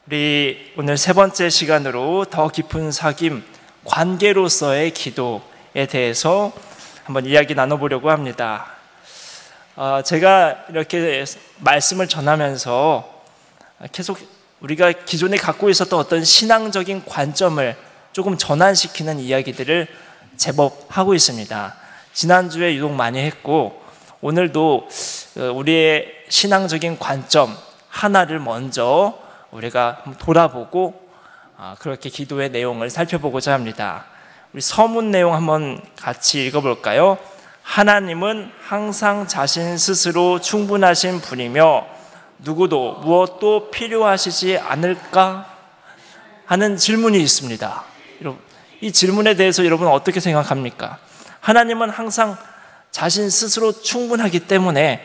우리 오늘 세 번째 시간으로 더 깊은 사귐, 관계로서의 기도에 대해서 한번 이야기 나눠보려고 합니다. 제가 이렇게 말씀을 전하면서 계속 우리가 기존에 갖고 있었던 어떤 신앙적인 관점을 조금 전환시키는 이야기들을 제법 하고 있습니다. 지난주에 유독 많이 했고, 오늘도 우리의 신앙적인 관점 하나를 먼저 우리가 돌아보고 그렇게 기도의 내용을 살펴보고자 합니다. 우리 서문 내용 한번 같이 읽어볼까요? 하나님은 항상 자신 스스로 충분하신 분이며 누구도 무엇도 필요하시지 않을까 하는 질문이 있습니다. 이 질문에 대해서 여러분 어떻게 생각합니까? 하나님은 항상 자신 스스로 충분하기 때문에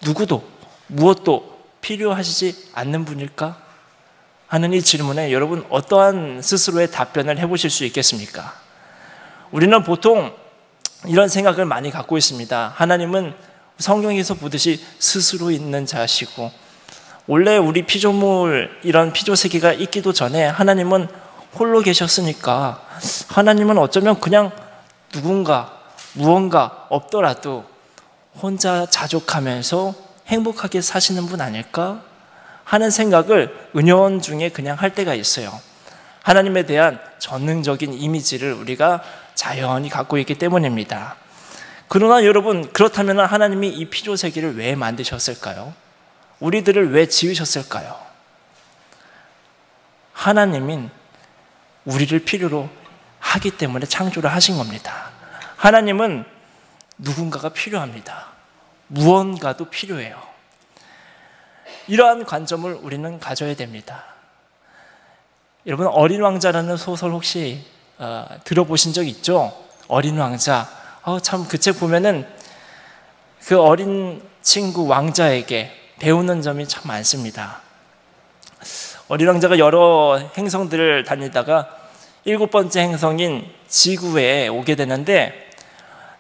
누구도 무엇도 필요하시지 않는 분일까? 하는 이 질문에 여러분 어떠한 스스로의 답변을 해보실 수 있겠습니까? 우리는 보통 이런 생각을 많이 갖고 있습니다. 하나님은 성경에서 보듯이 스스로 있는 자시고, 원래 우리 피조물, 이런 피조세계가 있기도 전에 하나님은 홀로 계셨으니까 하나님은 어쩌면 그냥 누군가 무언가 없더라도 혼자 자족하면서 행복하게 사시는 분 아닐까 하는 생각을 은연 중에 그냥 할 때가 있어요. 하나님에 대한 전능적인 이미지를 우리가 자연히 갖고 있기 때문입니다. 그러나 여러분, 그렇다면 하나님이 이 피조세계를 왜 만드셨을까요? 우리들을 왜 지으셨을까요? 하나님인 우리를 필요로 하기 때문에 창조를 하신 겁니다. 하나님은 누군가가 필요합니다. 무언가도 필요해요. 이러한 관점을 우리는 가져야 됩니다. 여러분, 어린 왕자라는 소설 혹시 들어보신 적 있죠? 어린 왕자. 참 그 책 보면은 그 어린 친구 왕자에게 배우는 점이 참 많습니다. 어린 왕자가 여러 행성들을 다니다가 7번째 행성인 지구에 오게 되는데,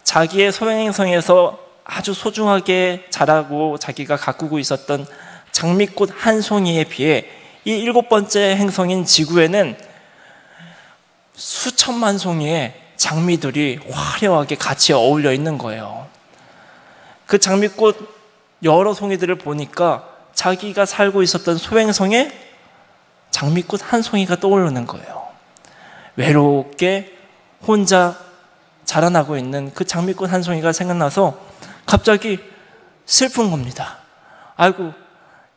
자기의 소행성에서 아주 소중하게 자라고 자기가 가꾸고 있었던 장미꽃 한 송이에 비해 이 7번째 행성인 지구에는 수천만 송이의 장미들이 화려하게 같이 어울려 있는 거예요. 그 장미꽃 여러 송이들을 보니까 자기가 살고 있었던 소행성에 장미꽃 한 송이가 떠오르는 거예요. 외롭게 혼자 자라나고 있는 그 장미꽃 한 송이가 생각나서 갑자기 슬픈 겁니다. 아이고,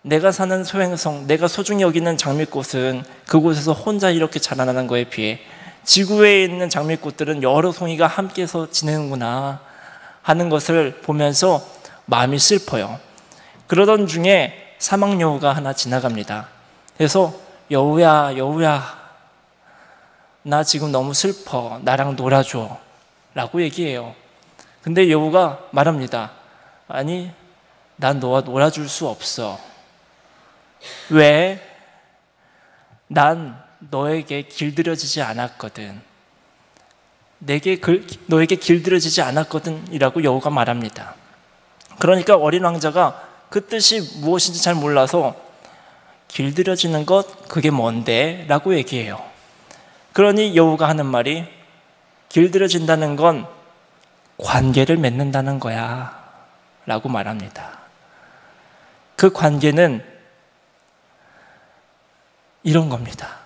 내가 사는 소행성, 내가 소중히 여기는 장미꽃은 그곳에서 혼자 이렇게 자라나는 거에 비해 지구에 있는 장미꽃들은 여러 송이가 함께해서 지내는구나 하는 것을 보면서 마음이 슬퍼요. 그러던 중에 사막여우가 하나 지나갑니다. 그래서 여우야, 여우야, 나 지금 너무 슬퍼, 나랑 놀아줘 라고 얘기해요. 근데 여우가 말합니다. 아니, 난 너와 놀아줄 수 없어. 왜? 난 너에게 길들여지지 않았거든. 너에게 길들여지지 않았거든 이라고 여우가 말합니다. 그러니까 어린 왕자가 그 뜻이 무엇인지 잘 몰라서 길들여지는 것, 그게 뭔데? 라고 얘기해요. 그러니 여우가 하는 말이, 길들여진다는 건 관계를 맺는다는 거야 라고 말합니다. 그 관계는 이런 겁니다.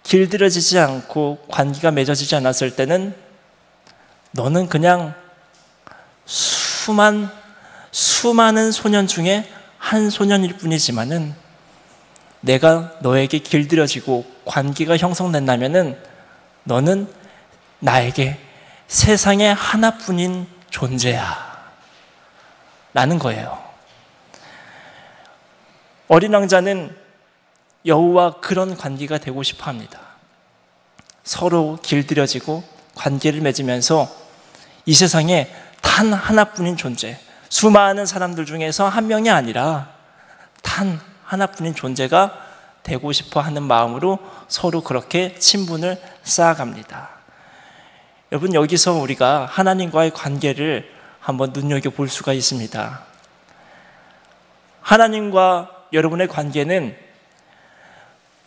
길들여지지 않고 관계가 맺어지지 않았을 때는 너는 그냥 수많은 소년 중에 한 소년일 뿐이지만은 내가 너에게 길들여지고 관계가 형성된다면은 너는 나에게 세상에 하나뿐인 존재야 라는 거예요. 어린 왕자는 여우와 그런 관계가 되고 싶어 합니다. 서로 길들여지고 관계를 맺으면서 이 세상에 단 하나뿐인 존재, 수많은 사람들 중에서 한 명이 아니라 단 하나뿐인 존재가 되고 싶어 하는 마음으로 서로 그렇게 친분을 쌓아갑니다. 여러분, 여기서 우리가 하나님과의 관계를 한번 눈여겨볼 수가 있습니다. 하나님과 여러분의 관계는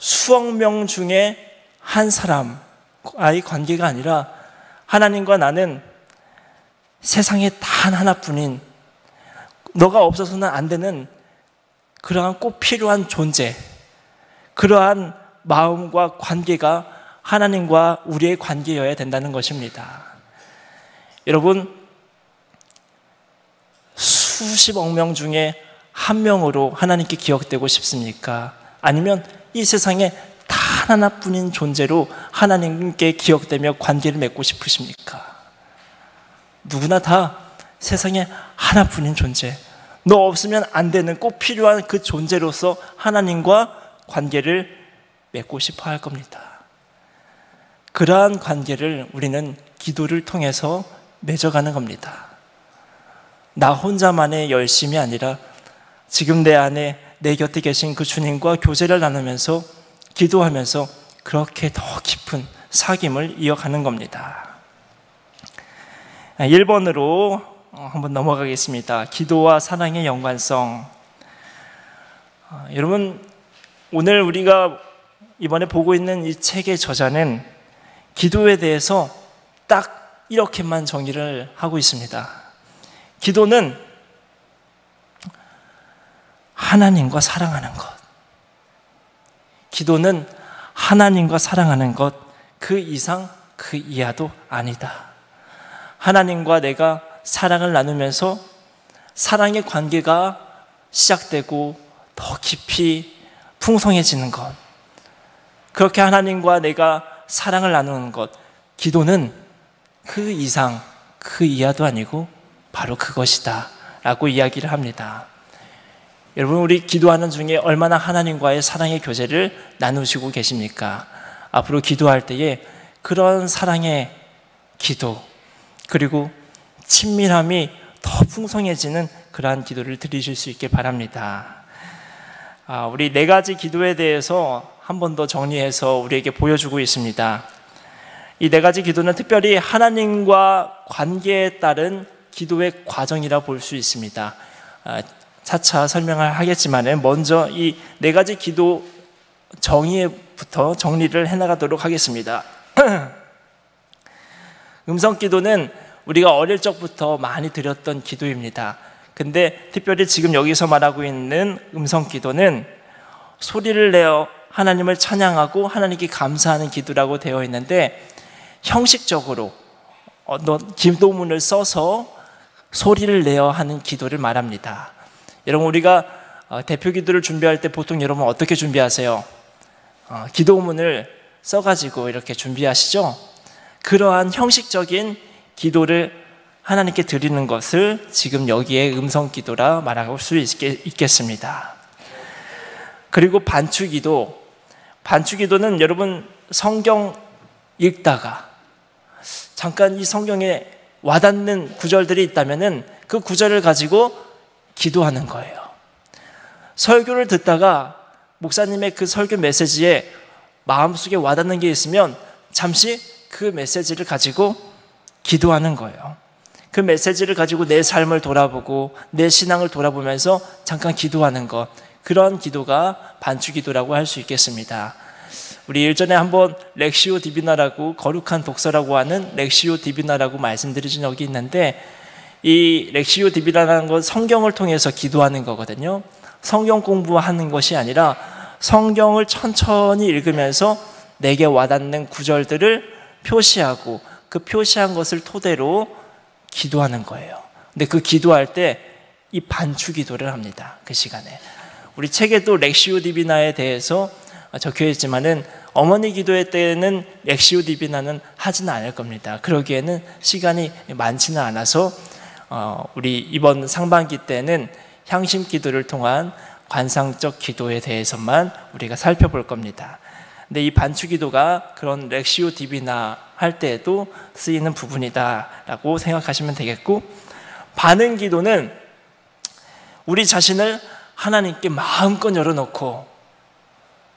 수억 명 중에 한 사람과의 관계가 아니라 하나님과 나는 세상에 단 하나뿐인, 너가 없어서는 안 되는 그러한 꼭 필요한 존재, 그러한 마음과 관계가 하나님과 우리의 관계여야 된다는 것입니다. 여러분, 수십억 명 중에 한 명으로 하나님께 기억되고 싶습니까? 아니면 이 세상에 단 하나뿐인 존재로 하나님께 기억되며 관계를 맺고 싶으십니까? 누구나 다 세상에 하나뿐인 존재, 너 없으면 안 되는 꼭 필요한 그 존재로서 하나님과 관계를 맺고 싶어 할 겁니다. 그러한 관계를 우리는 기도를 통해서 맺어가는 겁니다. 나 혼자만의 열심이 아니라 지금 내 안에 내 곁에 계신 그 주님과 교제를 나누면서 기도하면서 그렇게 더 깊은 사귐을 이어가는 겁니다. 1번으로 한번 넘어가겠습니다. 기도와 사랑의 연관성. 여러분, 오늘 우리가 이번에 보고 있는 이 책의 저자는 기도에 대해서 딱 이렇게만 정의를 하고 있습니다. 기도는 하나님과 사랑하는 것. 기도는 하나님과 사랑하는 것, 그 이상 그 이하도 아니다. 하나님과 내가 사랑을 나누면서 사랑의 관계가 시작되고 더 깊이 풍성해지는 것, 그렇게 하나님과 내가 사랑을 나누는 것, 기도는 그 이상 그 이하도 아니고 바로 그것이다 라고 이야기를 합니다. 여러분, 우리 기도하는 중에 얼마나 하나님과의 사랑의 교제를 나누시고 계십니까? 앞으로 기도할 때에 그런 사랑의 기도, 그리고 친밀함이 더 풍성해지는 그러한 기도를 드리실 수 있길 바랍니다. 우리 4가지 기도에 대해서 한 번 더 정리해서 우리에게 보여주고 있습니다. 이 4가지 기도는 특별히 하나님과 관계에 따른 기도의 과정이라 볼 수 있습니다. 차차 설명을 하겠지만 먼저 이 4가지 기도 정의부터 정리를 해나가도록 하겠습니다. 음성 기도는 우리가 어릴 적부터 많이 드렸던 기도입니다. 근데 특별히 지금 여기서 말하고 있는 음성 기도는 소리를 내어 하나님을 찬양하고 하나님께 감사하는 기도라고 되어 있는데, 형식적으로 기도문을 써서 소리를 내어 하는 기도를 말합니다. 여러분, 우리가 대표 기도를 준비할 때 보통 여러분 어떻게 준비하세요? 기도문을 써가지고 이렇게 준비하시죠? 그러한 형식적인 기도를 하나님께 드리는 것을 지금 여기에 음성 기도라 말할 수 있겠습니다. 그리고 반추기도는 여러분 성경 읽다가 잠깐 이 성경에 와닿는 구절들이 있다면은 그 구절을 가지고 기도하는 거예요. 설교를 듣다가 목사님의 그 설교 메시지에 마음속에 와닿는 게 있으면 잠시 그 메시지를 가지고 기도하는 거예요. 그 메시지를 가지고 내 삶을 돌아보고 내 신앙을 돌아보면서 잠깐 기도하는 것, 그런 기도가 반추기도라고 할 수 있겠습니다. 우리 일전에 한번 렉시오 디비나라고, 거룩한 독서라고 하는 렉시오 디비나라고 말씀드린 적이 있는데, 이 렉시오 디비나라는 건 성경을 통해서 기도하는 거거든요. 성경 공부하는 것이 아니라 성경을 천천히 읽으면서 내게 와닿는 구절들을 표시하고 그 표시한 것을 토대로 기도하는 거예요. 근데 그 기도할 때 이 반추기도를 합니다. 그 시간에. 우리 책에도 렉시오 디비나에 대해서 적혀 있지만은 어머니 기도회 때는 렉시오 디비나는 하지는 않을 겁니다. 그러기에는 시간이 많지는 않아서 우리 이번 상반기 때는 향심 기도를 통한 관상적 기도에 대해서만 우리가 살펴볼 겁니다. 근데 이 반추기도가 그런 렉시오 디비나 할 때에도 쓰이는 부분이다라고 생각하시면 되겠고, 반응 기도는 우리 자신을 하나님께 마음껏 열어놓고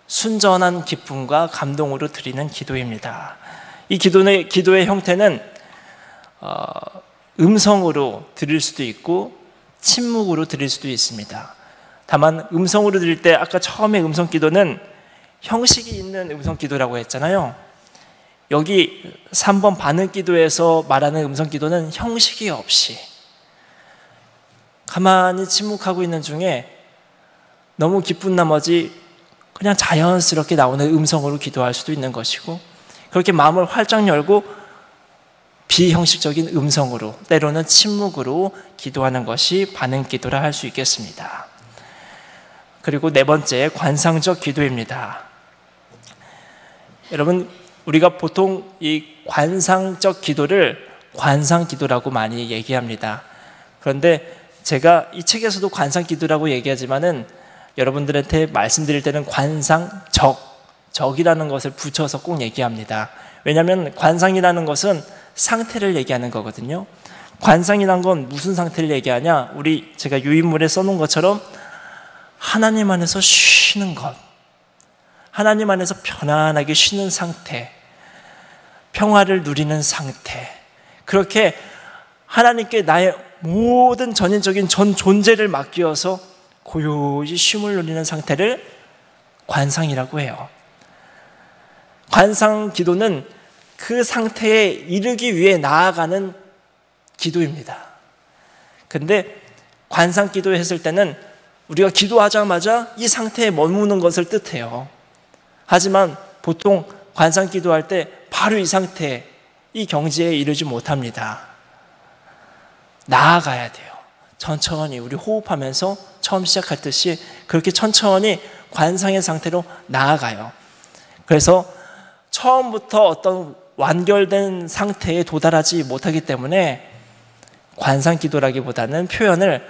순전한 기쁨과 감동으로 드리는 기도입니다. 이 기도의 형태는 음성으로 드릴 수도 있고 침묵으로 드릴 수도 있습니다. 다만 음성으로 드릴 때 아까 처음에 음성 기도는 형식이 있는 음성 기도라고 했잖아요. 여기 3번 반응 기도에서 말하는 음성 기도는 형식이 없이 가만히 침묵하고 있는 중에 너무 기쁜 나머지 그냥 자연스럽게 나오는 음성으로 기도할 수도 있는 것이고, 그렇게 마음을 활짝 열고 비형식적인 음성으로, 때로는 침묵으로 기도하는 것이 반응 기도라 할 수 있겠습니다. 그리고 네 번째, 관상적 기도입니다. 여러분, 우리가 보통 이 관상적 기도를 관상 기도라고 많이 얘기합니다. 그런데 제가 이 책에서도 관상 기도라고 얘기하지만은 여러분들한테 말씀드릴 때는 관상적이라는 것을 붙여서 꼭 얘기합니다. 왜냐하면 관상이라는 것은 상태를 얘기하는 거거든요. 관상이란 건 무슨 상태를 얘기하냐? 제가 유인물에 써놓은 것처럼 하나님 안에서 쉬는 것, 하나님 안에서 편안하게 쉬는 상태, 평화를 누리는 상태, 그렇게 하나님께 나의 모든 전인적인 전 존재를 맡기어서 고요히 쉼을 누리는 상태를 관상이라고 해요. 관상 기도는 그 상태에 이르기 위해 나아가는 기도입니다. 근데 관상 기도 했을 때는 우리가 기도하자마자 이 상태에 머무는 것을 뜻해요. 하지만 보통 관상 기도할 때 바로 이 상태, 이 경지에 이르지 못합니다. 나아가야 돼요. 천천히 우리 호흡하면서 처음 시작할 듯이 그렇게 천천히 관상의 상태로 나아가요. 그래서 처음부터 어떤 완결된 상태에 도달하지 못하기 때문에 관상 기도라기보다는 표현을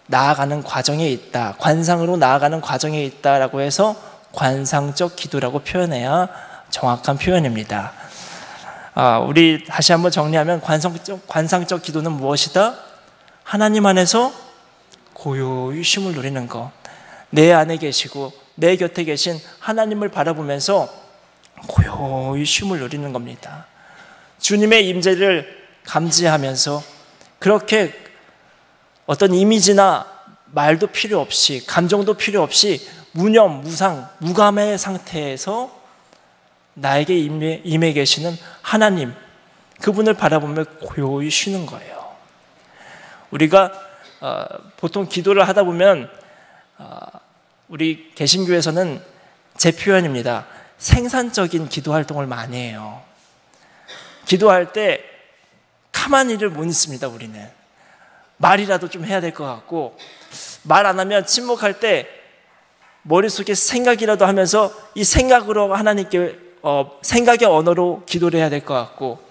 나아가는 과정에 있다, 관상으로 나아가는 과정에 있다라고 해서 관상적 기도라고 표현해야 정확한 표현입니다. 우리 다시 한번 정리하면 관상적 기도는 무엇이다? 하나님 안에서 고요히 쉼을 누리는 것, 내 안에 계시고 내 곁에 계신 하나님을 바라보면서 고요히 쉼을 누리는 겁니다. 주님의 임재를 감지하면서 그렇게 어떤 이미지나 말도 필요 없이, 감정도 필요 없이 무념, 무상, 무감의 상태에서 나에게 임해 계시는 하나님, 그분을 바라보며 고요히 쉬는 거예요. 우리가 보통 기도를 하다 보면 우리 개신교에서는 제 표현입니다. 생산적인 기도 활동을 많이 해요. 기도할 때 가만히를 못 있습니다. 우리는 말이라도 좀 해야 될 것 같고, 말 안 하면 침묵할 때 머릿속에 생각이라도 하면서 이 생각으로 하나님께 생각의 언어로 기도를 해야 될 것 같고,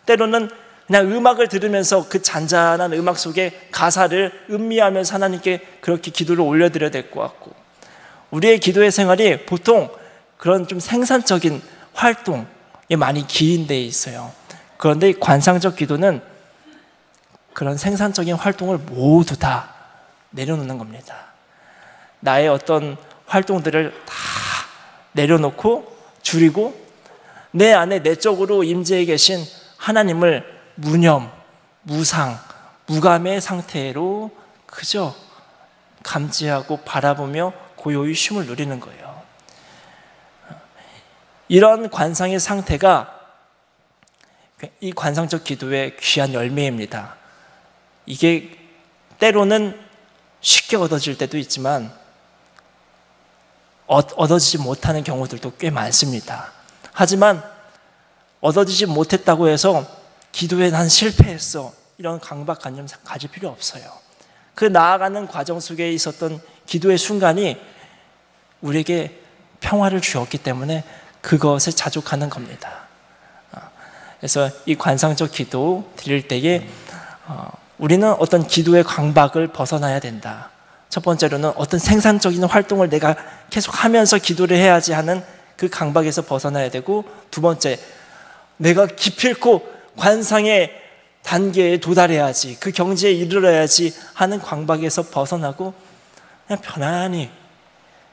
때로는 그냥 음악을 들으면서 그 잔잔한 음악 속에 가사를 음미하면서 하나님께 그렇게 기도를 올려드려야 될 것 같고, 우리의 기도의 생활이 보통 그런 좀 생산적인 활동에 많이 기인되어 있어요. 그런데 관상적 기도는 그런 생산적인 활동을 모두 다 내려놓는 겁니다. 나의 어떤 활동들을 다 내려놓고 줄이고 내 안에 내적으로 임재해 계신 하나님을 무념, 무상, 무감의 상태로 그저 감지하고 바라보며 고요히 쉼을 누리는 거예요. 이런 관상의 상태가 이 관상적 기도의 귀한 열매입니다. 이게 때로는 쉽게 얻어질 때도 있지만 얻어지지 못하는 경우들도 꽤 많습니다. 하지만 얻어지지 못했다고 해서 기도에 난 실패했어, 이런 강박관념 가질 필요 없어요. 그 나아가는 과정 속에 있었던 기도의 순간이 우리에게 평화를 주었기 때문에 그것을 자족하는 겁니다. 그래서 이 관상적 기도 드릴 때에 우리는 어떤 기도의 강박을 벗어나야 된다. 첫 번째로는 어떤 생산적인 활동을 내가 계속 하면서 기도를 해야지 하는 그 강박에서 벗어나야 되고, 두 번째, 내가 기필코 관상의 단계에 도달해야지, 그 경지에 이르러야지 하는 강박에서 벗어나고 그냥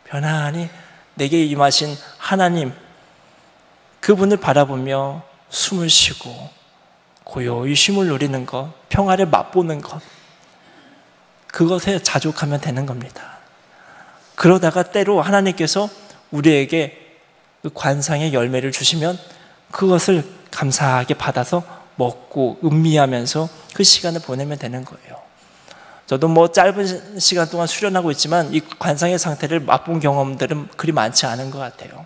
편안히 내게 임하신 하나님, 그분을 바라보며 숨을 쉬고 고요히 쉼을 누리는 것, 평화를 맛보는 것, 그것에 자족하면 되는 겁니다. 그러다가 때로 하나님께서 우리에게 그 관상의 열매를 주시면 그것을 감사하게 받아서 먹고 음미하면서 그 시간을 보내면 되는 거예요. 저도 뭐 짧은 시간 동안 수련하고 있지만 이 관상의 상태를 맛본 경험들은 그리 많지 않은 것 같아요.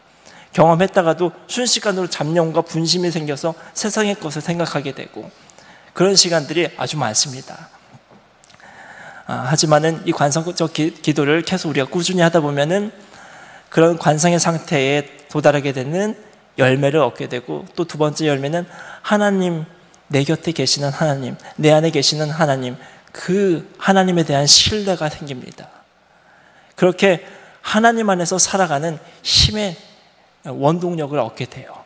경험했다가도 순식간으로 잡념과 분심이 생겨서 세상의 것을 생각하게 되고 그런 시간들이 아주 많습니다. 하지만은 이 관상적 기도를 계속 우리가 꾸준히 하다 보면은 그런 관상의 상태에 도달하게 되는 열매를 얻게 되고, 또 두 번째 열매는 하나님, 내 곁에 계시는 하나님, 내 안에 계시는 하나님, 그 하나님에 대한 신뢰가 생깁니다. 그렇게 하나님 안에서 살아가는 힘의 원동력을 얻게 돼요.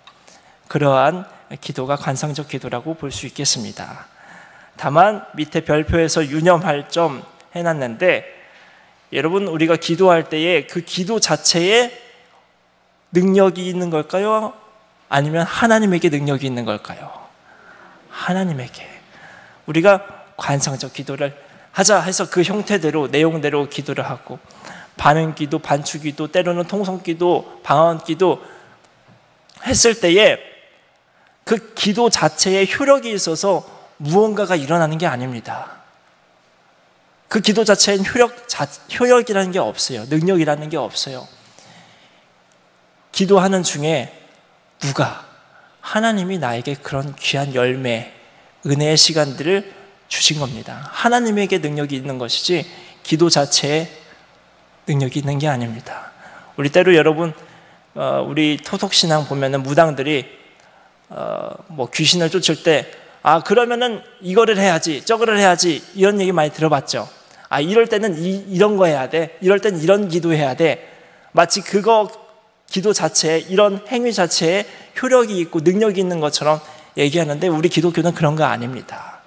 그러한 기도가 관상적 기도라고 볼 수 있겠습니다. 다만 밑에 별표에서 유념할 점 해놨는데, 여러분, 우리가 기도할 때에 그 기도 자체에 능력이 있는 걸까요? 아니면 하나님에게 능력이 있는 걸까요? 하나님에게. 우리가 관상적 기도를 하자 해서 그 형태대로, 내용대로 기도를 하고, 반응 기도, 반추 기도, 때로는 통성 기도, 방언 기도 했을 때에 그 기도 자체에 효력이 있어서 무언가가 일어나는 게 아닙니다. 그 기도 자체엔 효력이라는 게 없어요. 능력이라는 게 없어요. 기도하는 중에 하나님이 나에게 그런 귀한 열매, 은혜의 시간들을 주신 겁니다. 하나님에게 능력이 있는 것이지 기도 자체에 능력이 있는 게 아닙니다. 우리 때로 여러분, 우리 토속신앙 보면은 무당들이 뭐 귀신을 쫓을 때 그러면은 이거를 해야지, 저거를 해야지, 이런 얘기 많이 들어봤죠. 이럴 때는 이런 거 해야 돼, 이럴 때는 이런 기도해야 돼. 마치 그거 기도 자체에, 이런 행위 자체에 효력이 있고 능력이 있는 것처럼 얘기하는데, 우리 기독교는 그런 거 아닙니다.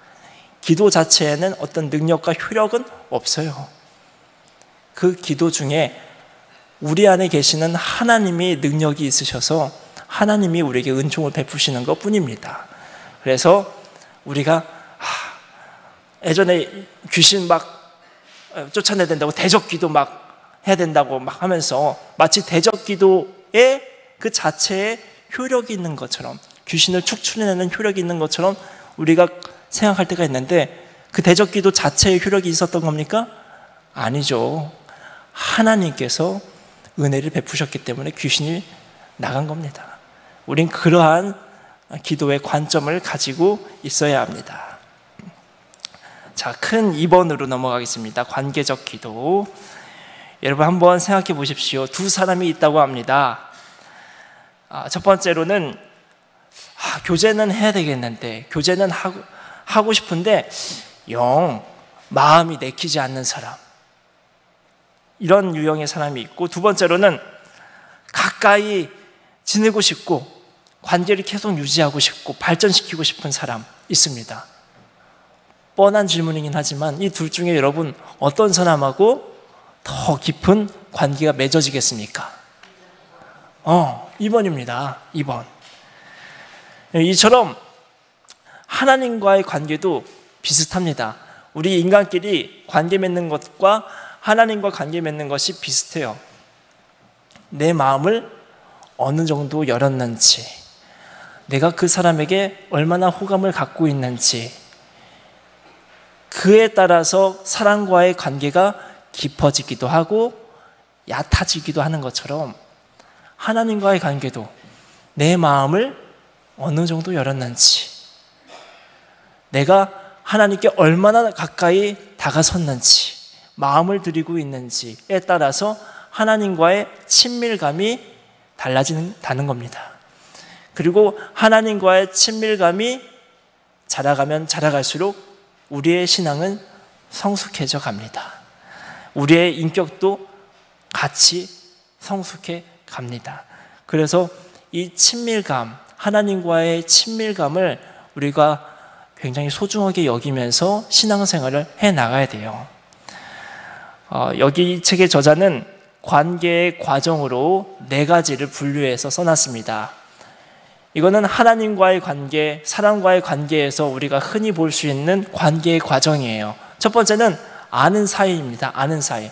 기도 자체에는 어떤 능력과 효력은 없어요. 그 기도 중에 우리 안에 계시는 하나님이 능력이 있으셔서 하나님이 우리에게 은총을 베푸시는 것 뿐입니다. 그래서 우리가 예전에 귀신 막 쫓아내야 된다고 대적 기도 막 해야 된다고 막 하면서 마치 대적 기도의 그 자체에 효력이 있는 것처럼, 귀신을 축출해내는 효력이 있는 것처럼 우리가 생각할 때가 있는데, 그 대적 기도 자체에 효력이 있었던 겁니까? 아니죠. 하나님께서 은혜를 베푸셨기 때문에 귀신이 나간 겁니다. 우린 그러한 기도의 관점을 가지고 있어야 합니다. 자, 큰 2번으로 넘어가겠습니다. 관계적 기도. 여러분 한번 생각해 보십시오. 두 사람이 있다고 합니다. 첫 번째로는 교제는 해야 되겠는데, 교제는 하고 싶은데 영 마음이 내키지 않는 사람, 이런 유형의 사람이 있고, 두 번째로는 가까이 지내고 싶고 관계를 계속 유지하고 싶고 발전시키고 싶은 사람 있습니다. 뻔한 질문이긴 하지만 이 둘 중에 여러분 어떤 사람하고 더 깊은 관계가 맺어지겠습니까? 2번입니다. 2번. 이처럼 하나님과의 관계도 비슷합니다. 우리 인간끼리 관계 맺는 것과 하나님과 관계 맺는 것이 비슷해요. 내 마음을 어느 정도 열었는지, 내가 그 사람에게 얼마나 호감을 갖고 있는지, 그에 따라서 사람과의 관계가 깊어지기도 하고 얕아지기도 하는 것처럼, 하나님과의 관계도 내 마음을 어느 정도 열었는지, 내가 하나님께 얼마나 가까이 다가섰는지, 마음을 들이고 있는지에 따라서 하나님과의 친밀감이 달라진다는 겁니다. 그리고 하나님과의 친밀감이 자라가면 자라갈수록 우리의 신앙은 성숙해져 갑니다. 우리의 인격도 같이 성숙해 갑니다. 그래서 이 친밀감, 하나님과의 친밀감을 우리가 굉장히 소중하게 여기면서 신앙생활을 해나가야 돼요. 여기 이 책의 저자는 관계의 과정으로 4가지를 분류해서 써놨습니다. 이거는 하나님과의 관계, 사람과의 관계에서 우리가 흔히 볼 수 있는 관계의 과정이에요. 첫 번째는 아는 사이입니다. 아는 사이.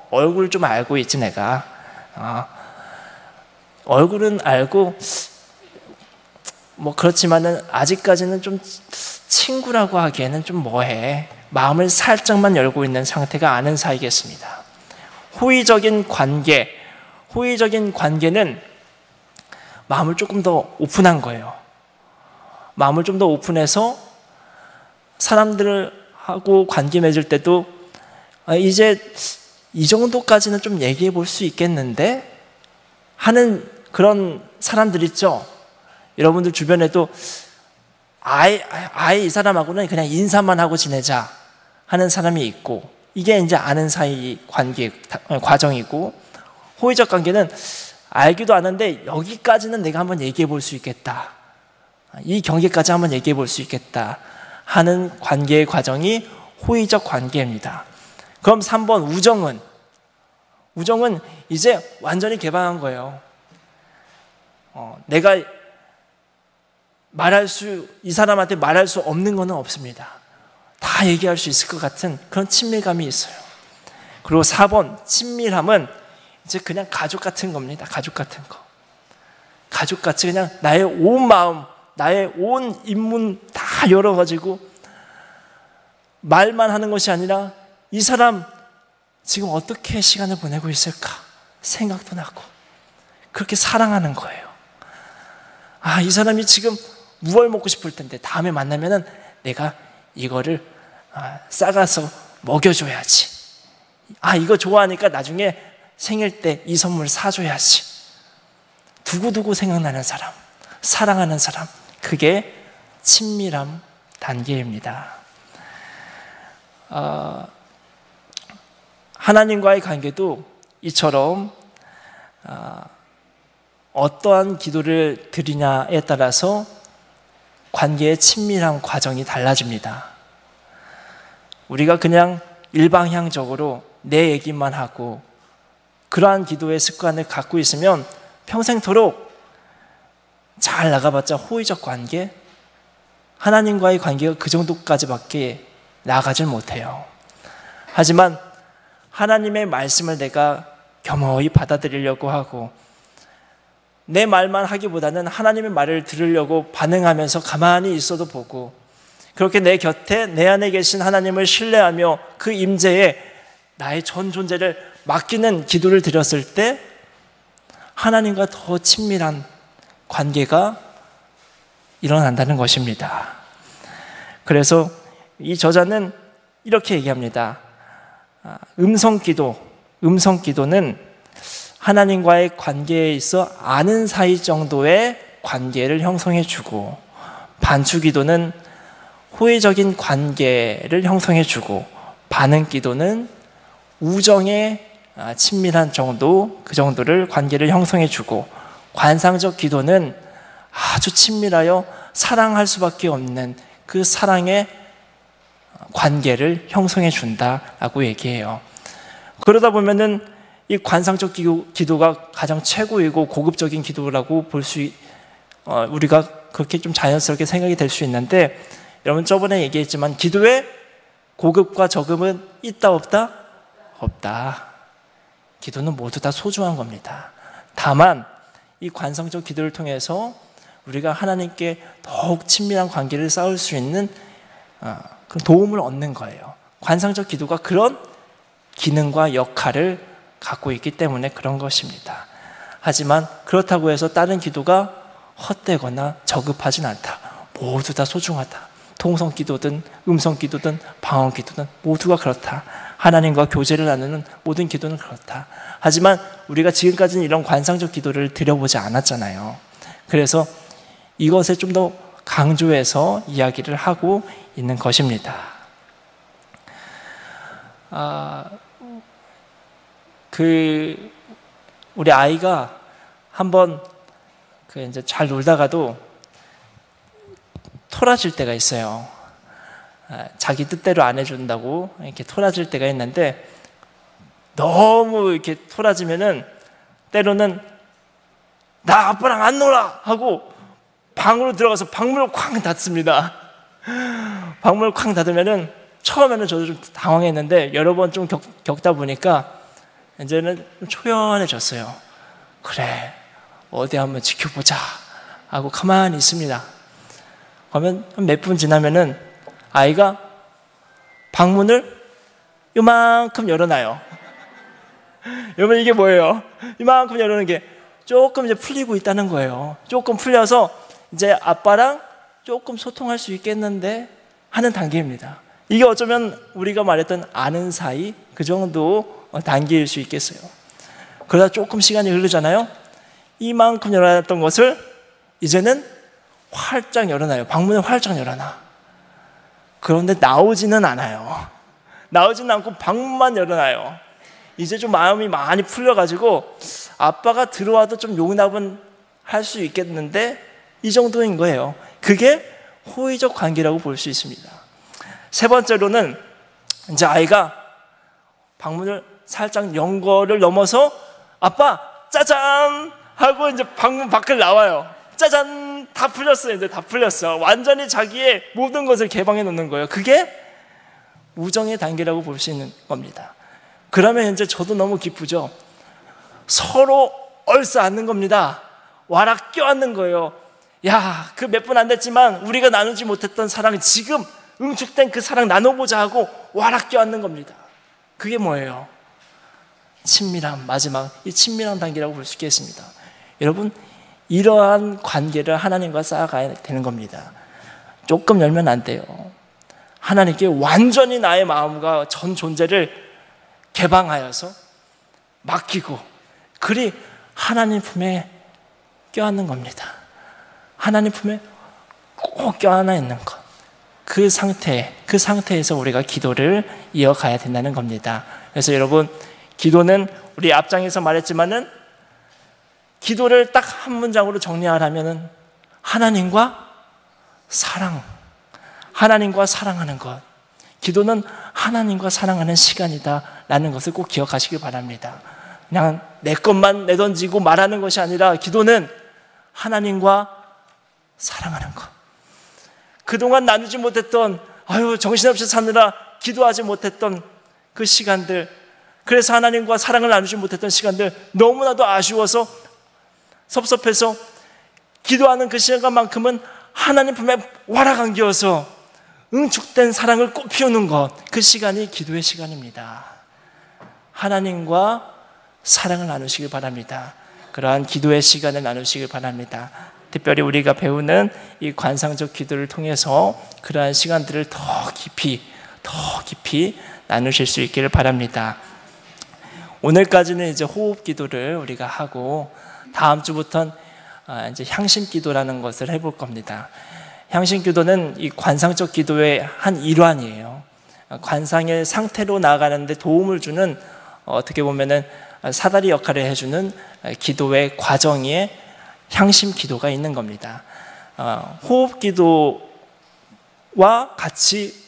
얼굴 좀 알고 있지 내가. 얼굴은 알고 뭐 그렇지만은 아직까지는 좀 친구라고 하기에는 좀 뭐해. 마음을 살짝만 열고 있는 상태가 아는 사이겠습니다. 호의적인 관계는 마음을 조금 더 오픈한 거예요. 마음을 좀 더 오픈해서 사람들하고 관계 맺을 때도 이제 이 정도까지는 좀 얘기해 볼 수 있겠는데 하는 그런 사람들 있죠. 여러분들 주변에도 아예 이 사람하고는 그냥 인사만 하고 지내자 하는 사람이 있고, 이게 이제 아는 사이 관계 과정이고, 호의적 관계는 알기도 아는데 여기까지는 내가 한번 얘기해 볼 수 있겠다, 이 경계까지 한번 얘기해 볼 수 있겠다 하는 관계의 과정이 호의적 관계입니다. 그럼 3번 우정은 이제 완전히 개방한 거예요. 내가 이 사람한테 말할 수 없는 것은 없습니다. 다 얘기할 수 있을 것 같은 그런 친밀감이 있어요. 그리고 4번 친밀함은 이제 그냥 가족 같은 겁니다. 가족 같은 거. 가족같이 그냥 나의 온 마음, 나의 온 인문 다 열어가지고 말만 하는 것이 아니라 이 사람 지금 어떻게 시간을 보내고 있을까 생각도 나고, 그렇게 사랑하는 거예요. 이 사람이 지금 무얼 먹고 싶을 텐데 다음에 만나면은 내가 이거를 싸가서 먹여줘야지. 이거 좋아하니까 나중에 생일 때 이 선물 사줘야지. 두고두고 생각나는 사람, 사랑하는 사람, 그게 친밀함 단계입니다. 하나님과의 관계도 이처럼 어떠한 기도를 드리냐에 따라서 관계의 친밀한 과정이 달라집니다. 우리가 그냥 일방향적으로 내 얘기만 하고 그러한 기도의 습관을 갖고 있으면 평생토록 잘 나가봤자 호의적 관계, 하나님과의 관계가 그 정도까지밖에 나아가질 못해요. 하지만 하나님의 말씀을 내가 겸허히 받아들이려고 하고, 내 말만 하기보다는 하나님의 말을 들으려고 반응하면서 가만히 있어도 보고, 그렇게 내 곁에 내 안에 계신 하나님을 신뢰하며 그 임재에 나의 전 존재를 맡기는 기도를 드렸을 때 하나님과 더 친밀한 관계가 일어난다는 것입니다. 그래서 이 저자는 이렇게 얘기합니다. 음성기도는 하나님과의 관계에 있어 아는 사이 정도의 관계를 형성해주고, 반추기도는 호의적인 관계를 형성해주고, 반응기도는 우정의 친밀한 정도, 그 정도를 관계를 형성해주고, 관상적 기도는 아주 친밀하여 사랑할 수밖에 없는 그 사랑의 관계를 형성해 준다라고 얘기해요. 그러다 보면은 이 관상적 기도가 가장 최고이고 고급적인 기도라고 우리가 그렇게 좀 자연스럽게 생각이 될 수 있는데, 여러분 저번에 얘기했지만 기도의 고급과 저급은 있다 없다? 없다. 기도는 모두 다 소중한 겁니다. 다만 이 관상적 기도를 통해서 우리가 하나님께 더욱 친밀한 관계를 쌓을 수 있는 그 도움을 얻는 거예요. 관상적 기도가 그런 기능과 역할을 갖고 있기 때문에 그런 것입니다. 하지만 그렇다고 해서 다른 기도가 헛되거나 저급하진 않다. 모두 다 소중하다. 통성 기도든 음성 기도든 방언 기도든 모두가 그렇다. 하나님과 교제를 나누는 모든 기도는 그렇다. 하지만 우리가 지금까지는 이런 관상적 기도를 드려보지 않았잖아요. 그래서 이것에 좀 더 강조해서 이야기를 하고 있는 것입니다. 우리 아이가 한번 이제 잘 놀다가도 토라질 때가 있어요. 자기 뜻대로 안 해준다고 이렇게 토라질 때가 있는데, 너무 이렇게 토라지면은 때로는 나 아빠랑 안 놀아 하고 방으로 들어가서 방문을 쾅 닫습니다. 방문을 쾅 닫으면은 처음에는 저도 좀 당황했는데 여러 번 좀 겪다 보니까 이제는 좀 초연해졌어요. 그래, 어디 한번 지켜보자 하고 가만히 있습니다. 그러면 몇 분 지나면은 아이가 방문을 요만큼 열어놔요. 여러분, 이게 뭐예요? 이만큼 열어놓은 게 조금 이제 풀리고 있다는 거예요. 조금 풀려서 이제 아빠랑 조금 소통할 수 있겠는데 하는 단계입니다. 이게 어쩌면 우리가 말했던 아는 사이, 그 정도 단계일 수 있겠어요. 그러다 조금 시간이 흐르잖아요. 이만큼 열어놨던 것을 이제는 활짝 열어놔요. 방문을 활짝 열어놔. 그런데 나오지는 않아요. 나오지는 않고 방문만 열어놔요. 이제 좀 마음이 많이 풀려가지고 아빠가 들어와도 좀 용납은 할 수 있겠는데 이 정도인 거예요. 그게 호의적 관계라고 볼 수 있습니다. 세 번째로는 이제 아이가 방문을 살짝 연 거를 넘어서 아빠 짜잔 하고 이제 방문 밖을 나와요. 짜잔, 다 풀렸어요. 이제 다 풀렸어. 완전히 자기의 모든 것을 개방해 놓는 거예요. 그게 우정의 단계라고 볼 수 있는 겁니다. 그러면 이제 저도 너무 기쁘죠. 서로 얼싸안는 겁니다. 와라 껴안는 거예요. 야, 그 몇 분 안 됐지만 우리가 나누지 못했던 사랑, 지금 응축된 그 사랑 나눠보자 하고 와라 껴안는 겁니다. 그게 뭐예요? 친밀함, 마지막 이 친밀한 단계라고 볼 수 있겠습니다. 여러분, 이러한 관계를 하나님과 쌓아가야 되는 겁니다. 조금 열면 안 돼요. 하나님께 완전히 나의 마음과 전 존재를 개방하여서 맡기고, 그리 하나님 품에 껴안는 겁니다. 하나님 품에 꼭 껴안아 있는 것, 그 상태에서 우리가 기도를 이어가야 된다는 겁니다. 그래서 여러분, 기도는 우리 앞장에서 말했지만은 기도를 딱 한 문장으로 정리하라면은 하나님과 사랑하는 것. 기도는 하나님과 사랑하는 시간이다라는 것을 꼭 기억하시길 바랍니다. 그냥 내 것만 내던지고 말하는 것이 아니라 기도는 하나님과 사랑하는 것. 그동안 나누지 못했던, 정신없이 사느라 기도하지 못했던 그 시간들, 그래서 하나님과 사랑을 나누지 못했던 시간들, 너무나도 아쉬워서 섭섭해서 기도하는 그 시간만큼은 하나님 품에 와락 안겨서 응축된 사랑을 꽃 피우는 것, 그 시간이 기도의 시간입니다. 하나님과 사랑을 나누시길 바랍니다. 그러한 기도의 시간을 나누시길 바랍니다. 특별히 우리가 배우는 이 관상적 기도를 통해서 그러한 시간들을 더 깊이 나누실 수 있기를 바랍니다. 오늘까지는 이제 호흡 기도를 우리가 하고, 다음 주부터는 이제 향심 기도라는 것을 해볼 겁니다. 향심 기도는 이 관상적 기도의 한 일환이에요. 관상의 상태로 나아가는데 도움을 주는, 어떻게 보면은 사다리 역할을 해주는 기도의 과정에 향심 기도가 있는 겁니다. 호흡 기도와 같이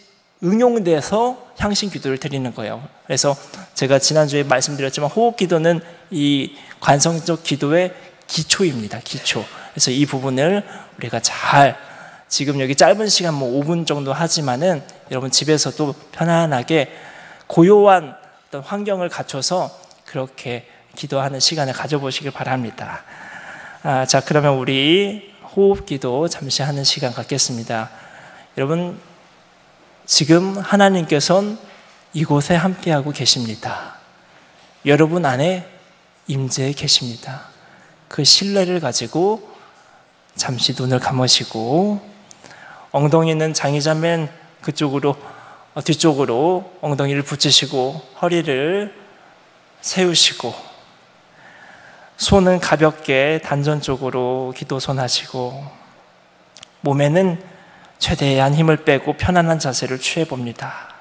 응용돼서 향심 기도를 드리는 거예요. 그래서 제가 지난주에 말씀드렸지만 호흡 기도는 이 관성적 기도의 기초입니다. 기초. 그래서 이 부분을 우리가 지금 여기 짧은 시간 5분 정도 하지만은 여러분 집에서도 편안하게 고요한 어떤 환경을 갖춰서 그렇게 기도하는 시간을 가져보시길 바랍니다. 자, 그러면 우리 호흡 기도 잠시 하는 시간 갖겠습니다. 여러분, 지금 하나님께서는 이곳에 함께하고 계십니다. 여러분 안에 임재해 계십니다. 그 신뢰를 가지고 잠시 눈을 감으시고, 엉덩이는 장의자맨 그쪽으로, 뒤쪽으로 엉덩이를 붙이시고 허리를 세우시고, 손은 가볍게 단전 쪽으로 기도손 하시고, 몸에는 최대한 힘을 빼고 편안한 자세를 취해봅니다.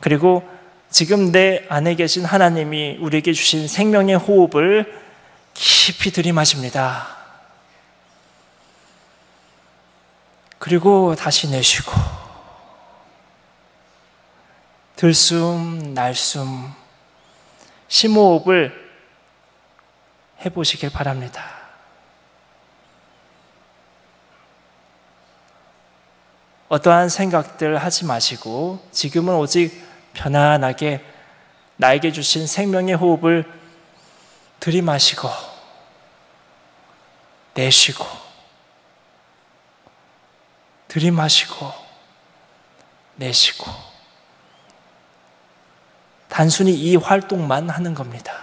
그리고 지금 내 안에 계신 하나님이 우리에게 주신 생명의 호흡을 깊이 들이마십니다. 그리고 다시 내쉬고, 들숨 날숨 심호흡을 해보시길 바랍니다. 어떠한 생각들 하지 마시고 지금은 오직 편안하게 나에게 주신 생명의 호흡을 들이마시고 내쉬고 들이마시고 내쉬고 단순히 이 활동만 하는 겁니다.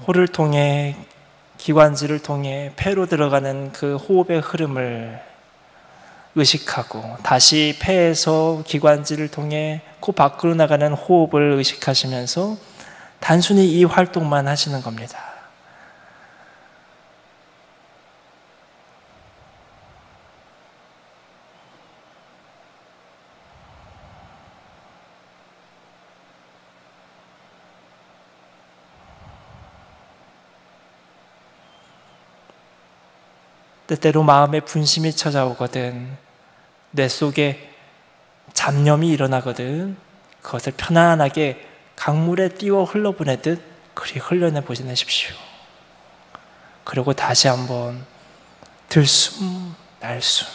코를 통해 기관지를 통해 폐로 들어가는 그 호흡의 흐름을 의식하고 다시 폐에서 기관지를 통해 코 밖으로 나가는 호흡을 의식하시면서 단순히 이 활동만 하시는 겁니다. 때때로 마음에 분심이 찾아오거든, 뇌 속에 잡념이 일어나거든, 그것을 편안하게 강물에 띄워 흘러보내듯 그리 흘려내 보내십시오. 그리고 다시 한번 들숨 날숨.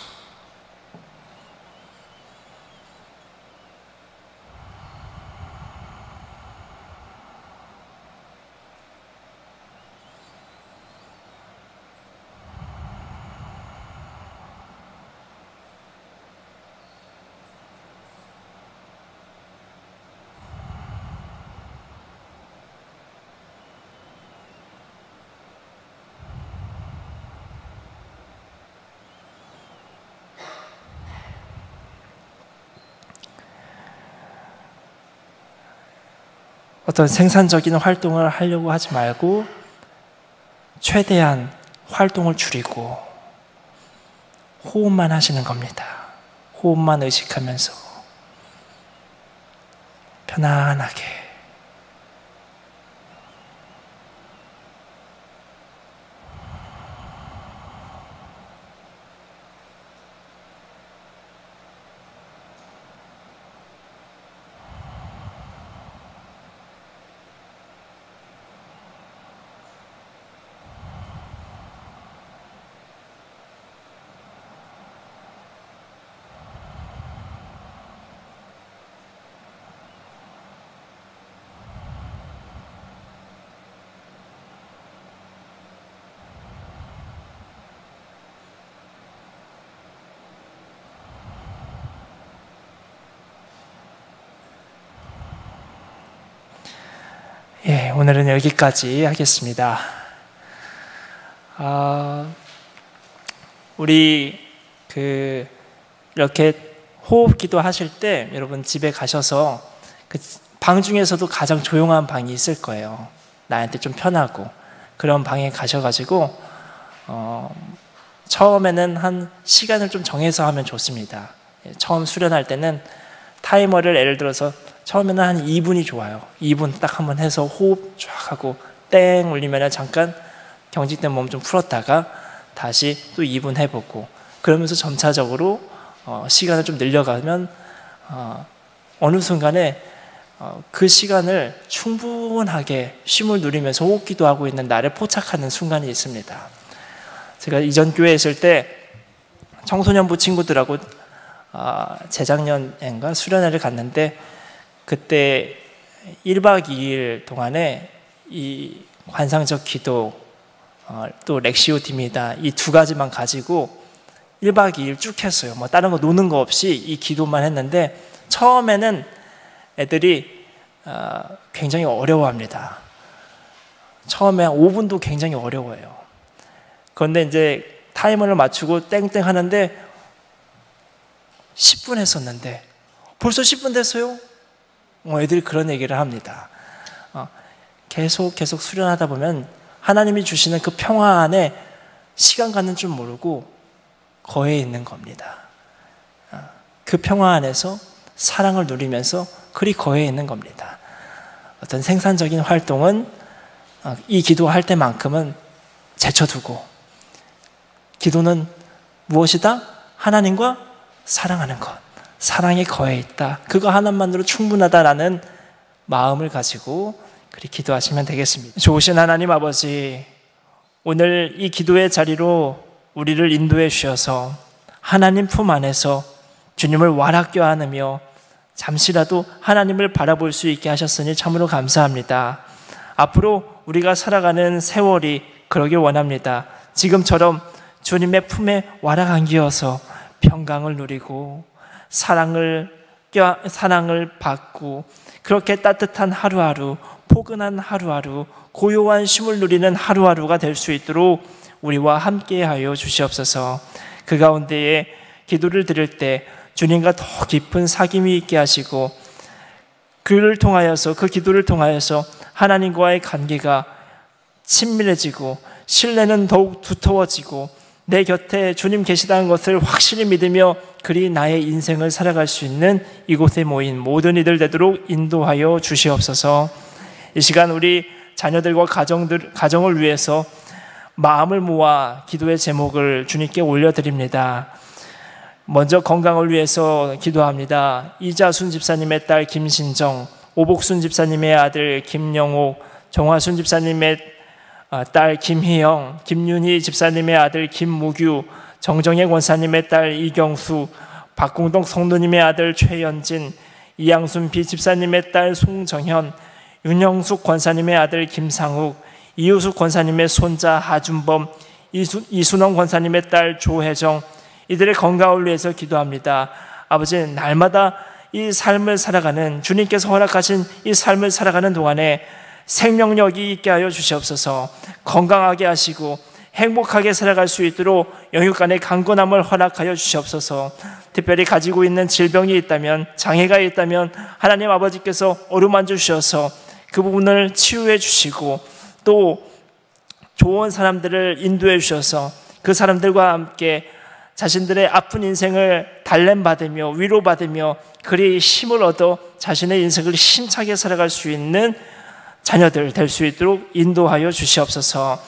어떤 생산적인 활동을 하려고 하지 말고 최대한 활동을 줄이고 호흡만 하시는 겁니다. 호흡만 의식하면서 편안하게. 예, 오늘은 여기까지 하겠습니다. 우리 이렇게 호흡 기도 하실 때 여러분 집에 가셔서 그 방 중에서도 가장 조용한 방이 있을 거예요. 나한테 좀 편하고 그런 방에 가셔가지고 처음에는 한 시간을 좀 정해서 하면 좋습니다. 처음 수련할 때는 타이머를 예를 들어서 처음에는 한 2분이 좋아요. 2분 딱 한번 해서 호흡 쫙 하고 땡 울리면 잠깐 경직된 몸 좀 풀었다가 다시 또 2분 해보고 그러면서 점차적으로 시간을 좀 늘려가면 어느 순간에 그 시간을 충분하게 쉼을 누리면서 호흡기도 하고 있는 나를 포착하는 순간이 있습니다. 제가 이전 교회에 있을 때 청소년부 친구들하고 재작년인가 수련회를 갔는데 그때 1박 2일 동안에 이 관상적 기도 또 렉시오 디미다 이 두 가지만 가지고 1박 2일 쭉 했어요. 뭐 다른 거 노는 거 없이 이 기도만 했는데 처음에는 애들이 굉장히 어려워합니다. 처음에 5분도 굉장히 어려워요. 그런데 이제 타이머를 맞추고 땡땡 하는데 10분 했었는데 벌써 10분 됐어요? 애들이 그런 얘기를 합니다. 계속 수련하다 보면 하나님이 주시는 그 평화 안에 시간 가는 줄 모르고 거해 있는 겁니다. 그 평화 안에서 사랑을 누리면서 그리 거해 있는 겁니다. 어떤 생산적인 활동은 이 기도할 때만큼은 제쳐두고 기도는 무엇이다? 하나님과 사랑하는 것, 사랑에 거해 있다. 그거 하나만으로 충분하다라는 마음을 가지고 그렇게 기도하시면 되겠습니다. 좋으신 하나님 아버지, 오늘 이 기도의 자리로 우리를 인도해 주셔서 하나님 품 안에서 주님을 와락겨 안으며 잠시라도 하나님을 바라볼 수 있게 하셨으니 참으로 감사합니다. 앞으로 우리가 살아가는 세월이 그러길 원합니다. 지금처럼 주님의 품에 와락 안기어서 평강을 누리고 사랑을 받고 그렇게 따뜻한 하루하루, 포근한 하루하루, 고요한 쉼을 누리는 하루하루가 될 수 있도록 우리와 함께하여 주시옵소서. 그 가운데에 기도를 드릴 때 주님과 더 깊은 사귐이 있게 하시고 그를 통하여서, 그 기도를 통하여서 하나님과의 관계가 친밀해지고 신뢰는 더욱 두터워지고 내 곁에 주님 계시다는 것을 확실히 믿으며 그리 나의 인생을 살아갈 수 있는 이곳에 모인 모든 이들 되도록 인도하여 주시옵소서. 이 시간 우리 자녀들과 가정을 위해서 마음을 모아 기도의 제목을 주님께 올려드립니다. 먼저 건강을 위해서 기도합니다. 이자순 집사님의 딸 김신정, 오복순 집사님의 아들 김영옥, 정화순 집사님의 딸 김희영, 김윤희 집사님의 아들 김무규, 정정혜 권사님의 딸 이경수, 박공동 성도님의 아들 최연진, 이양순 비집사님의 딸 송정현, 윤영숙 권사님의 아들 김상욱, 이우숙 권사님의 손자 하준범, 이순원 권사님의 딸 조혜정, 이들의 건강을 위해서 기도합니다. 아버지, 날마다 이 삶을 살아가는, 주님께서 허락하신 이 삶을 살아가는 동안에 생명력이 있게 하여 주시옵소서. 건강하게 하시고 행복하게 살아갈 수 있도록 영육간의 강건함을 허락하여 주시옵소서. 특별히 가지고 있는 질병이 있다면, 장애가 있다면 하나님 아버지께서 어루만져 주셔서 그 부분을 치유해 주시고 또 좋은 사람들을 인도해 주셔서 그 사람들과 함께 자신들의 아픈 인생을 달램받으며 위로받으며 그리 힘을 얻어 자신의 인생을 힘차게 살아갈 수 있는 자녀들 될 수 있도록 인도하여 주시옵소서.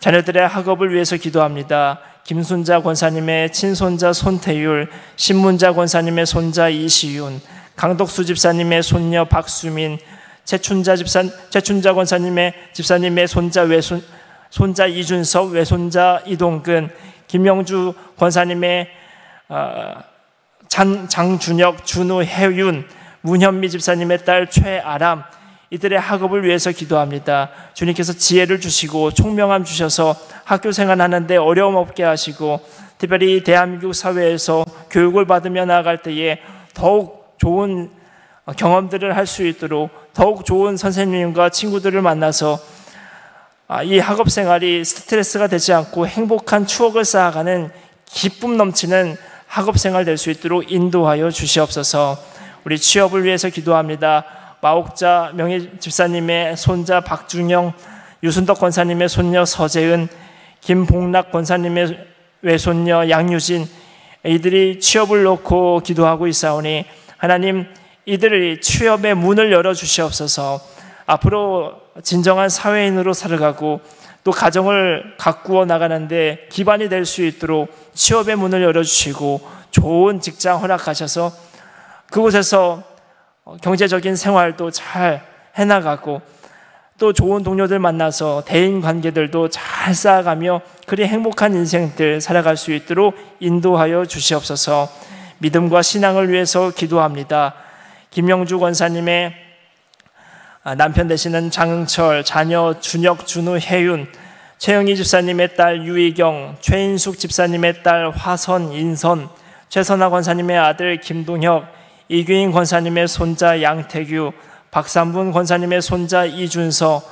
자녀들의 학업을 위해서 기도합니다. 김순자 권사님의 친손자 손태율, 신문자 권사님의 손자 이시윤, 강덕수 집사님의 손녀 박수민, 최춘자 권사님의 집사님의 손자 이준석, 외손자 이동근, 김영주 권사님의 장준혁, 준우혜윤, 문현미 집사님의 딸 최아람, 이들의 학업을 위해서 기도합니다. 주님께서 지혜를 주시고 총명함 주셔서 학교 생활하는데 어려움 없게 하시고 특별히 대한민국 사회에서 교육을 받으며 나아갈 때에 더욱 좋은 경험들을 할 수 있도록 더욱 좋은 선생님과 친구들을 만나서 이 학업 생활이 스트레스가 되지 않고 행복한 추억을 쌓아가는 기쁨 넘치는 학업 생활 될 수 있도록 인도하여 주시옵소서. 우리 취업을 위해서 기도합니다. 마옥자 명예 집사님의 손자 박준영, 유순덕 권사님의 손녀 서재은, 김봉락 권사님의 외손녀 양유진, 이들이 취업을 놓고 기도하고 있사오니 하나님, 이들이 취업의 문을 열어주시옵소서. 앞으로 진정한 사회인으로 살아가고 또 가정을 가꾸어 나가는데 기반이 될 수 있도록 취업의 문을 열어주시고 좋은 직장 허락하셔서 그곳에서 경제적인 생활도 잘 해나가고 또 좋은 동료들 만나서 대인관계들도 잘 쌓아가며 그리 행복한 인생들 살아갈 수 있도록 인도하여 주시옵소서. 믿음과 신앙을 위해서 기도합니다. 김영주 권사님의 남편 되시는 장흥철, 자녀 준혁, 준우, 혜윤, 최영희 집사님의 딸 유희경, 최인숙 집사님의 딸 화선, 인선, 최선아 권사님의 아들 김동혁, 이규인 권사님의 손자 양태규, 박삼분 권사님의 손자 이준서,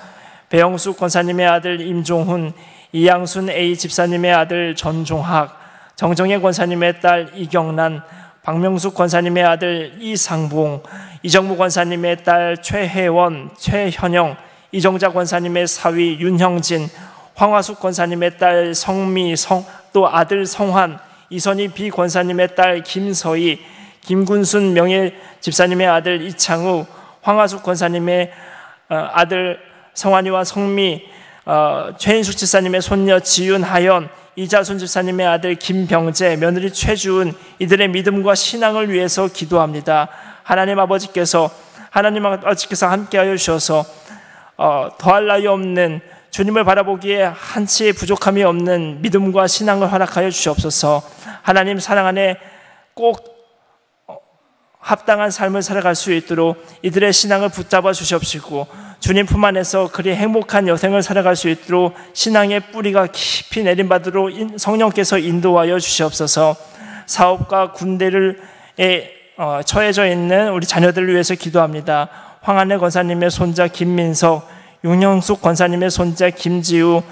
배영숙 권사님의 아들 임종훈, 이양순 A 집사님의 아들 전종학, 정정혜 권사님의 딸 이경란, 박명숙 권사님의 아들 이상봉, 이정무 권사님의 딸 최혜원, 최현영, 이정자 권사님의 사위 윤형진, 황화숙 권사님의 딸 성미, 또 아들 성환, 이선희 비 권사님의 딸 김서희, 김군순 명예 집사님의 아들 이창우, 황화숙 권사님의 아들 성환이와 성미, 최인숙 집사님의 손녀 지윤하연, 이자순 집사님의 아들 김병재, 며느리 최주은, 이들의 믿음과 신앙을 위해서 기도합니다. 하나님 아버지께서 함께하여 주셔서 더할 나위 없는, 주님을 바라보기에 한치의 부족함이 없는 믿음과 신앙을 허락하여 주시옵소서. 하나님 사랑 안에 꼭 합당한 삶을 살아갈 수 있도록 이들의 신앙을 붙잡아 주시옵시고, 주님 품 안에서 그리 행복한 여생을 살아갈 수 있도록 신앙의 뿌리가 깊이 내림받도록 성령께서 인도하여 주시옵소서. 사업과 군대를 처해져 있는 우리 자녀들을 위해서 기도합니다. 황한혜 권사님의 손자 김민석, 윤영숙 권사님의 손자 김지우,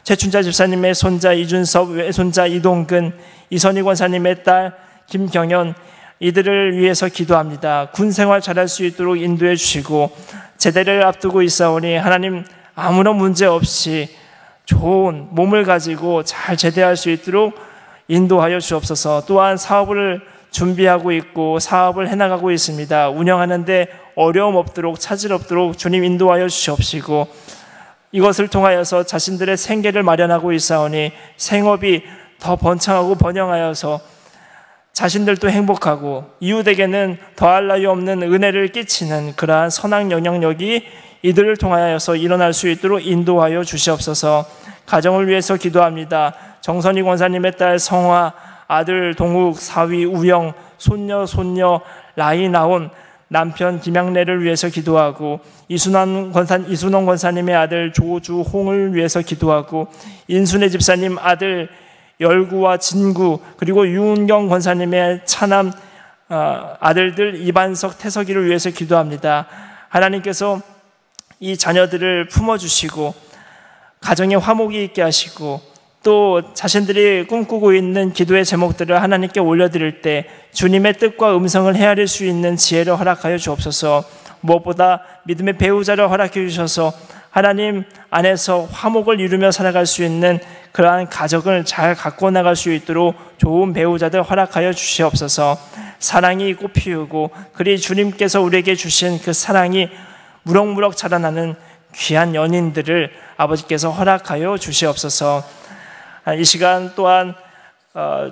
최춘자 집사님의 손자 이준섭, 외손자 이동근, 이선희 권사님의 딸 김경연, 이들을 위해서 기도합니다. 군 생활 잘할 수 있도록 인도해 주시고, 제대를 앞두고 있사오니 하나님 아무런 문제 없이 좋은 몸을 가지고 잘 제대할 수 있도록 인도하여 주옵소서. 또한 사업을 준비하고 있고 사업을 해나가고 있습니다. 운영하는데 어려움 없도록, 차질 없도록 주님 인도하여 주시옵시고, 이것을 통하여서 자신들의 생계를 마련하고 있사오니 생업이 더 번창하고 번영하여서 자신들도 행복하고 이웃에게는 더할 나위 없는 은혜를 끼치는 그러한 선한 영향력이 이들을 통하여서 일어날 수 있도록 인도하여 주시옵소서. 가정을 위해서 기도합니다. 정선희 권사님의 딸 성화, 아들 동욱, 사위 우영, 손녀 라이 나온, 남편 김양래를 위해서 기도하고, 이순원 권사님의 아들 조주홍을 위해서 기도하고, 인순애 집사님 아들 열구와 진구, 그리고 유은경 권사님의 차남 아들들 이반석, 태석이를 위해서 기도합니다. 하나님께서 이 자녀들을 품어주시고 가정에 화목이 있게 하시고, 또 자신들이 꿈꾸고 있는 기도의 제목들을 하나님께 올려드릴 때 주님의 뜻과 음성을 헤아릴 수 있는 지혜를 허락하여 주옵소서. 무엇보다 믿음의 배우자를 허락해 주셔서 하나님 안에서 화목을 이루며 살아갈 수 있는 그러한 가정을 잘 갖고 나갈 수 있도록 좋은 배우자들 허락하여 주시옵소서. 사랑이 꽃피우고 그리 주님께서 우리에게 주신 그 사랑이 무럭무럭 자라나는 귀한 연인들을 아버지께서 허락하여 주시옵소서. 이 시간 또한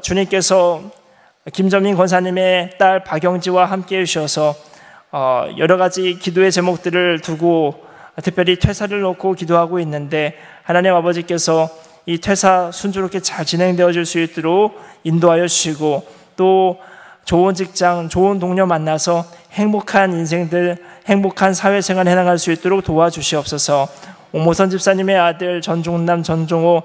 주님께서 김점인 권사님의 딸 박영지와 함께 해주셔서 여러 가지 기도의 제목들을 두고 특별히 퇴사를 놓고 기도하고 있는데, 하나님 아버지께서 이 퇴사 순조롭게 잘 진행되어질 수 있도록 인도하여 주시고, 또 좋은 직장, 좋은 동료 만나서 행복한 인생들, 행복한 사회생활 해나갈 수 있도록 도와주시옵소서. 오모선 집사님의 아들 전종남, 전종호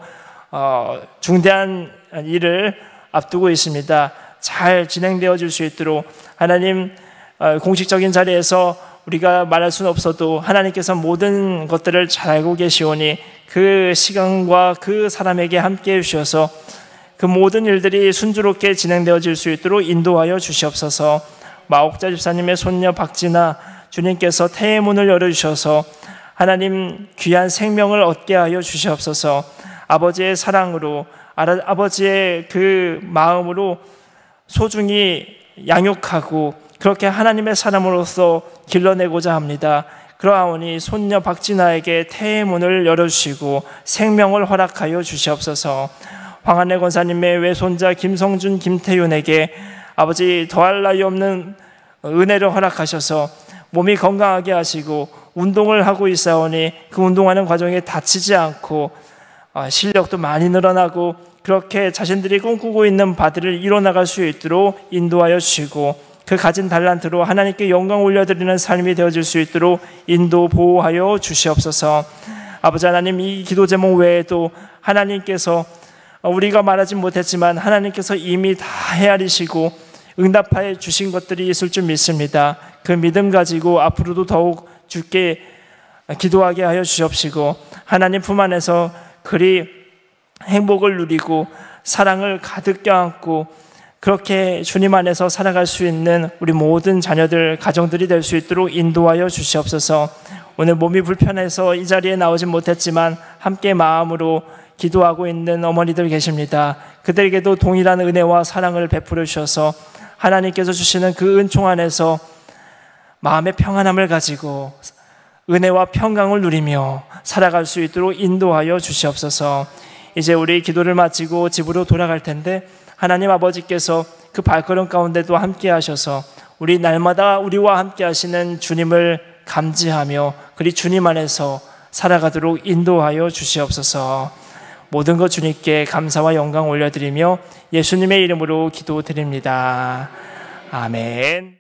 중대한 일을 앞두고 있습니다. 잘 진행되어질 수 있도록 하나님, 공식적인 자리에서 우리가 말할 수는 없어도 하나님께서 모든 것들을 잘 알고 계시오니 그 시간과 그 사람에게 함께 해주셔서 그 모든 일들이 순조롭게 진행되어질 수 있도록 인도하여 주시옵소서. 마옥자 집사님의 손녀 박진아, 주님께서 태의 문을 열어주셔서 하나님 귀한 생명을 얻게 하여 주시옵소서. 아버지의 사랑으로, 아버지의 그 마음으로 소중히 양육하고 그렇게 하나님의 사람으로서 길러내고자 합니다. 그러하오니 손녀 박진아에게 태의 문을 열어주시고 생명을 허락하여 주시옵소서. 황한혜 권사님의 외손자 김성준, 김태윤에게 아버지 더할 나위 없는 은혜를 허락하셔서 몸이 건강하게 하시고 운동을 하고 있사오니 그 운동하는 과정에 다치지 않고 실력도 많이 늘어나고 그렇게 자신들이 꿈꾸고 있는 바들을 이뤄나갈 수 있도록 인도하여 주시고, 그 가진 달란트로 하나님께 영광 올려드리는 삶이 되어질 수 있도록 인도 보호하여 주시옵소서. 아버지 하나님, 이 기도 제목 외에도 하나님께서 우리가 말하지 못했지만 하나님께서 이미 다 헤아리시고 응답하여 주신 것들이 있을 줄 믿습니다. 그 믿음 가지고 앞으로도 더욱 주께 기도하게 하여 주시옵시고, 하나님 품 안에서 그리 행복을 누리고 사랑을 가득 껴안고 그렇게 주님 안에서 살아갈 수 있는 우리 모든 자녀들, 가정들이 될 수 있도록 인도하여 주시옵소서. 오늘 몸이 불편해서 이 자리에 나오진 못했지만 함께 마음으로 기도하고 있는 어머니들 계십니다. 그들에게도 동일한 은혜와 사랑을 베풀어 주셔서 하나님께서 주시는 그 은총 안에서 마음의 평안함을 가지고 은혜와 평강을 누리며 살아갈 수 있도록 인도하여 주시옵소서. 이제 우리 기도를 마치고 집으로 돌아갈 텐데 하나님 아버지께서 그 발걸음 가운데도 함께 하셔서 우리 날마다 우리와 함께 하시는 주님을 감지하며 그리 주님 안에서 살아가도록 인도하여 주시옵소서. 모든 것 주님께 감사와 영광 올려드리며 예수님의 이름으로 기도드립니다. 아멘.